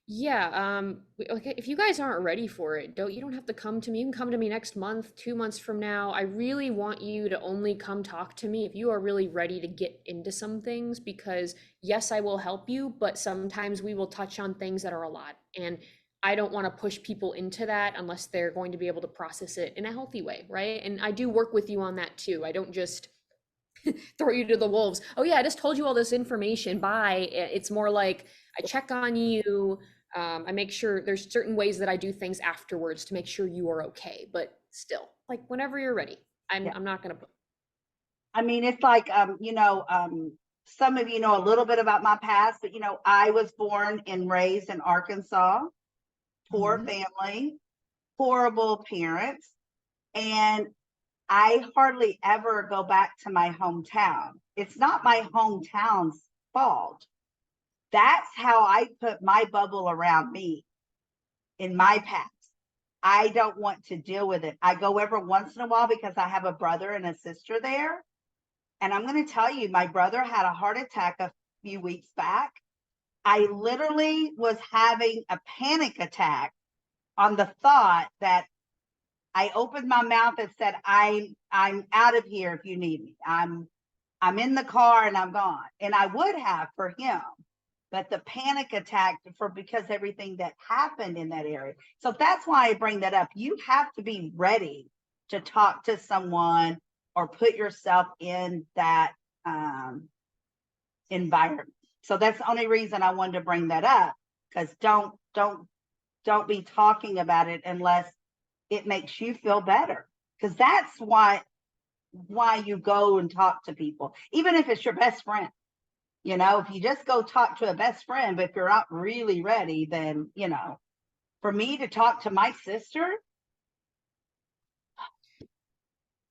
Yeah, okay, if you guys aren't ready for it, you don't have to come to me. You can come to me next month, 2 months from now. I really want you to only come talk to me if you are really ready to get into some things, because yes, I will help you, but sometimes we will touch on things that are a lot. And I don't want to push people into that unless they're going to be able to process it in a healthy way, right? And I do work with you on that too. I don't just throw you to the wolves. Oh yeah, I just told you all this information. Bye. It's more like I check on you. I make sure there's certain ways that I do things afterwards to make sure you are okay. But still, like whenever you're ready, I'm not gonna put. I mean, it's like some of you know a little bit about my past, but I was born and raised in Arkansas. Poor family, horrible parents, and I hardly ever go back to my hometown. It's not my hometown's fault. That's how I put my bubble around me in my past. I don't want to deal with it. I go every once in a while because I have a brother and a sister there. And I'm going to tell you, my brother had a heart attack a few weeks back. I literally was having a panic attack on the thought that I opened my mouth and said, I'm out of here if you need me. I'm in the car and I'm gone. And I would have for him, but the panic attack because everything that happened in that area. So that's why I bring that up. You have to be ready to talk to someone or put yourself in that environment. So that's the only reason I wanted to bring that up, because don't be talking about it unless it makes you feel better, because that's why you go and talk to people, even if it's your best friend. If you just go talk to a best friend, but if you're not really ready, then for me to talk to my sister,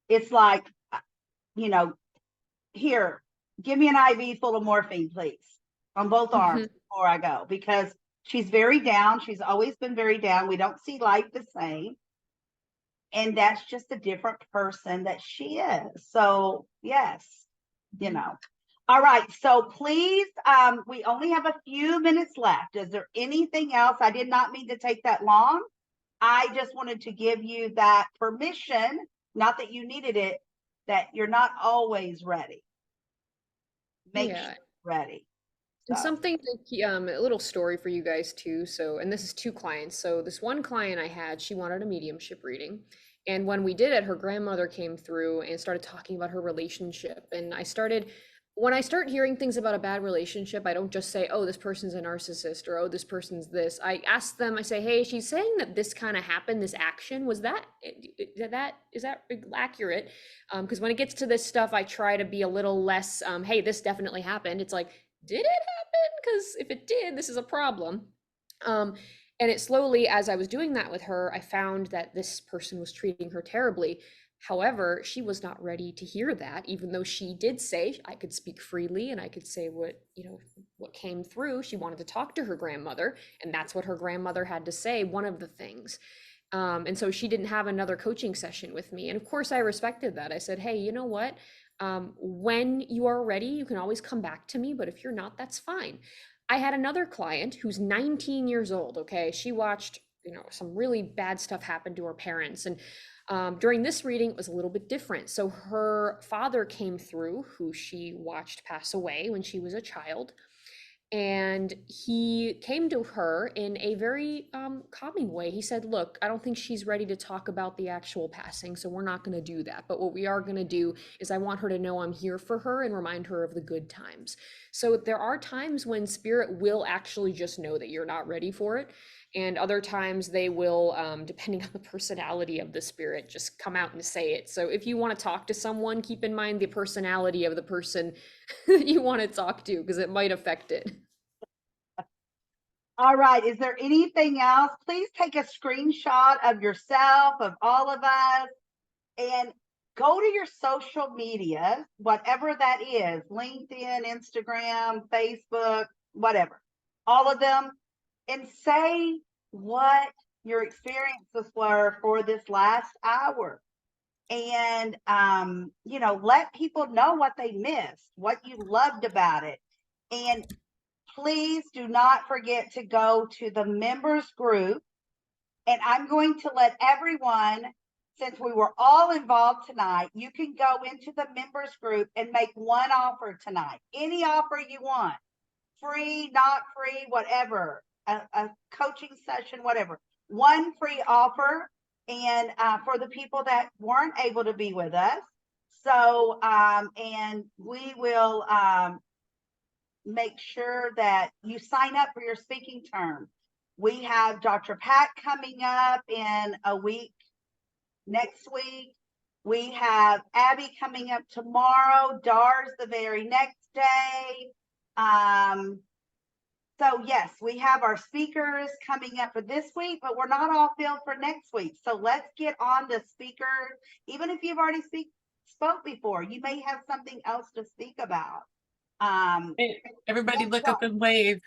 it's like, here, give me an IV full of morphine, please, on both arms before I go, because she's very down. She's always been very down. We don't see life the same. And that's just a different person that she is. So yes, All right. So please, we only have a few minutes left. Is there anything else? I did not mean to take that long. I just wanted to give you that permission, not that you needed it, that you're not always ready. Make sure you're ready. And something a little story for you guys too. So, and this is 2 clients. So this one client I had, she wanted a mediumship reading. And when we did it, her grandmother came through and started talking about her relationship. And I started when I start hearing things about a bad relationship, I don't just say, oh, this person's a narcissist, or oh, this person's this. I ask them, I say, hey, she's saying that this kind of happened, this action, is that accurate? Because when it gets to this stuff, I try to be a little less, hey, this definitely happened. It's like, did it happen? Because if it did, this is a problem. And it slowly, as I was doing that with her, I found that this person was treating her terribly. However, she was not ready to hear that, even though she did say I could speak freely and I could say what, what came through. She wanted to talk to her grandmother, and that's what her grandmother had to say, one of the things. And so she didn't have another coaching session with me. And of course, I respected that. I said, hey, you know what? When you are ready, you can always come back to me, but if you're not, that's fine. I had another client who's 19 years old, okay? She watched, some really bad stuff happen to her parents. And during this reading, it was a little bit different. So her father came through, who she watched pass away when she was a child. And he came to her in a very calming way. He said, look, I don't think she's ready to talk about the actual passing, so we're not going to do that. But what we are going to do is I want her to know I'm here for her and remind her of the good times. So there are times when spirit will actually just know that you're not ready for it. And other times they will, depending on the personality of the spirit, just come out and say it. So if you want to talk to someone, keep in mind the personality of the person that you want to talk to, because it might affect it. All right. Is there anything else? Please take a screenshot of yourself, of all of us, and go to your social media, whatever that is, LinkedIn, Instagram, Facebook, whatever, all of them, and say what your experiences were for this last hour. And, let people know what they missed, what you loved about it. And please do not forget to go to the members group. And I'm going to let everyone, since we were all involved tonight, you can go into the members group and make one offer tonight. Any offer you want, free, not free, whatever, a coaching session, whatever. One free offer, and for the people that weren't able to be with us. So, and we will make sure that you sign up for your speaking term. We have Dr. Pat coming up in a week, next week. We have Abby coming up tomorrow. Dar's the very next day. So yes, we have our speakers coming up for this week, but we're not all filled for next week. So let's get on the speakers. Even if you've already spoke before, you may have something else to speak about. Everybody look up and wave.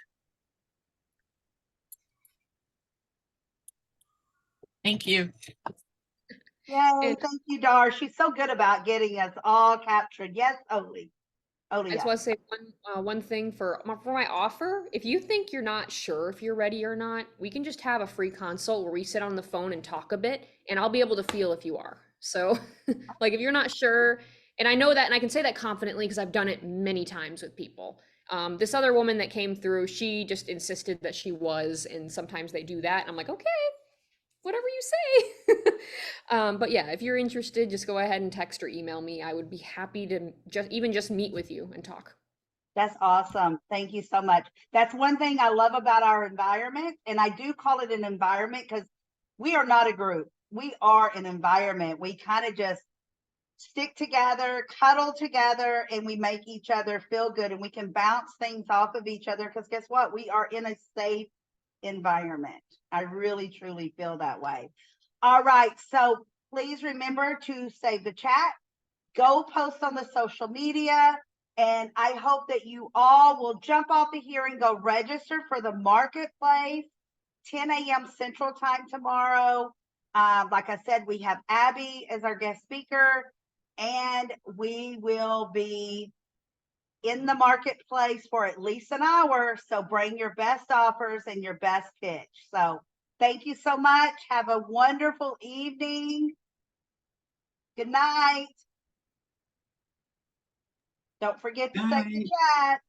Thank you. Yay, thank you, Dar. She's so good about getting us all captured. Yes, Oli. I just want to say one thing for my offer. If you think you're not sure if you're ready or not, we can just have a free consult where we sit on the phone and talk a bit, and I'll be able to feel if you are. So like if you're not sure, and I know that, and I can say that confidently because I've done it many times with people. This other woman that came through, she just insisted that she was, and sometimes they do that. And I'm like, okay, whatever you say. But yeah, if you're interested, just go ahead and text or email me. I would be happy to just meet with you and talk. That's awesome. Thank you so much. That's one thing I love about our environment. And I do call it an environment because we are not a group. We are an environment. We kind of just stick together, cuddle together, and we make each other feel good, and we can bounce things off of each other because guess what? We are in a safe environment. I really, truly feel that way. All right. So please remember to save the chat, go post on the social media, and I hope that you all will jump off of here and go register for the marketplace, 10 a.m. Central Time tomorrow. Like I said, we have Abby as our guest speaker, and we will be in the marketplace for at least an hour. So bring your best offers and your best pitch. So thank you so much. Have a wonderful evening. Good night. Don't forget to save the chat.